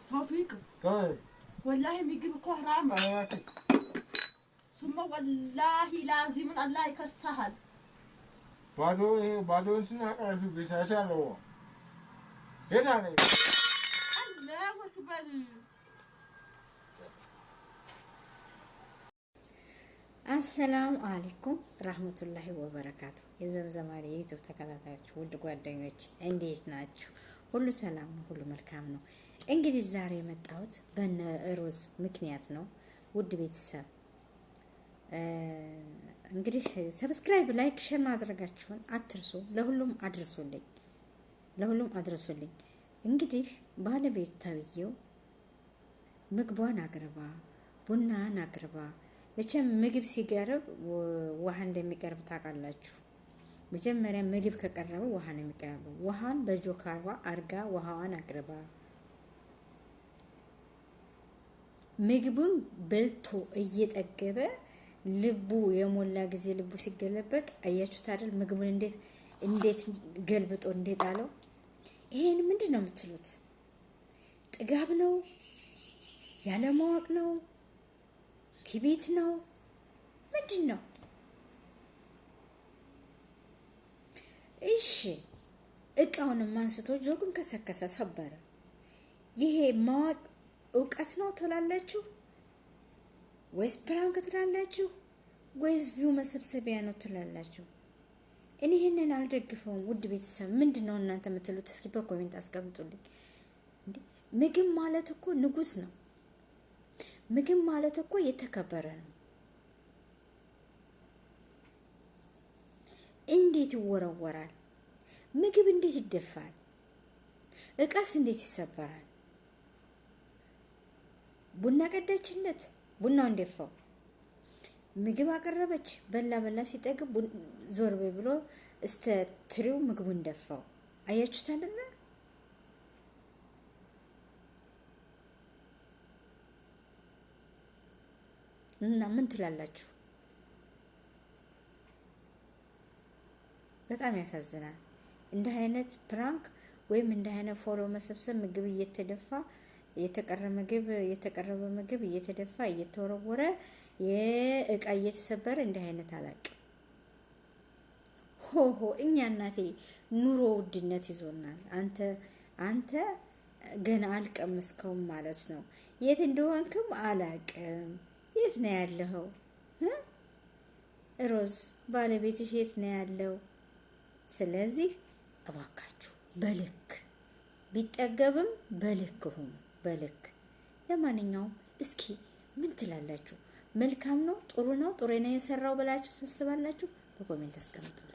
توفيق والله بيجيب كهرام ثم والله لازم الله يكسهل بعدين سنة بيساسا لو هنا الله وسبحان አሰላሙ አለይኩም ረህመቱላሂ ወበረካቱ። የዘምዘም ዩቲዩብ ተከታታዮች ውድ ጓደኞች እንዴት ናችሁ? ሁሉ ሰላም ነው፣ ሁሉ መልካም ነው። እንግዲህ ዛሬ የመጣሁት በነ ሮዝ ምክንያት ነው። ውድ ቤተሰብ እንግዲህ ሰብስክራይብ፣ ላይክ፣ ሼር ማድረጋችሁን አትርሱ። ለሁሉም አድርሱልኝ። እንግዲህ ባለቤት ተብዬው ምግቧን አቅርባ ቡናን አቅርባ መቼም ምግብ ሲቀርብ ውሃ እንደሚቀርብ ታውቃላችሁ። መጀመሪያ ምግብ ከቀረበ ውሃ ነው የሚቀርበው። ውሃን በጆካዋ አርጋ ውሃዋን አቅርባ ምግቡን በልቶ እየጠገበ ልቡ የሞላ ጊዜ ልቡ ሲገለበጥ አያችሁት አይደል? ምግቡን እንዴት ገልብጦ እንደጣለው። ይሄን ምንድን ነው የምትሉት? ጥጋብ ነው? ያለማወቅ ነው? ቲቢት ነው? ምንድን ነው? እሺ እቃውንም አንስቶ ጆጉን ከሰከሰ ሰበረ። ይሄ ማወቅ እውቀት ነው ትላላችሁ ወይስ ፕራንክ ትላላችሁ ወይስ ቪው መሰብሰቢያ ነው ትላላችሁ? እኔ ይሄንን አልደግፈውም። ውድ ቤተሰብ ምንድን ነው እናንተ የምትሉት? እስኪ በኮሜንት አስቀምጡልኝ። ምግብ ማለት እኮ ንጉስ ነው። ምግብ ማለት እኮ የተከበረ ነው። እንዴት ይወረወራል? ምግብ እንዴት ይደፋል? እቃስ እንዴት ይሰበራል? ቡና ቀዳችለት፣ ቡናውን ደፋው። ምግብ አቀረበች፣ በላ ሲጠግብ ዞር ብሎ እስተ ትሪው ምግቡን ደፋው። አያችሁት አይደል? እና ምን ትላላችሁ? በጣም ያሳዝናል። እንደ አይነት ፕራንክ ወይም እንደ አይነት ፎሎ መሰብሰብ ምግብ እየተደፋ የተቀረበ ምግብ እየተደፋ እየተወረወረ የእቃ እየተሰበረ እንደ አይነት አላቅም። ሆሆ እኛ እናቴ ኑሮ ውድነት ይዞናል። አንተ ገና አልቀመስከውም ማለት ነው። የት እንደሆንክም አላቅም። የት ነው ያለው? ሮዝ ባለቤትሽ የት ነው ያለው? ስለዚህ እባካችሁ በልክ ቢጠገብም በልክ ሁኑ፣ በልክ። ለማንኛውም እስኪ ምን ትላላችሁ? መልካም ነው? ጥሩ ነው? ጥሩ ነው የሰራው ብላችሁ ታስባላችሁ? በኮሜንት አስቀምጡ።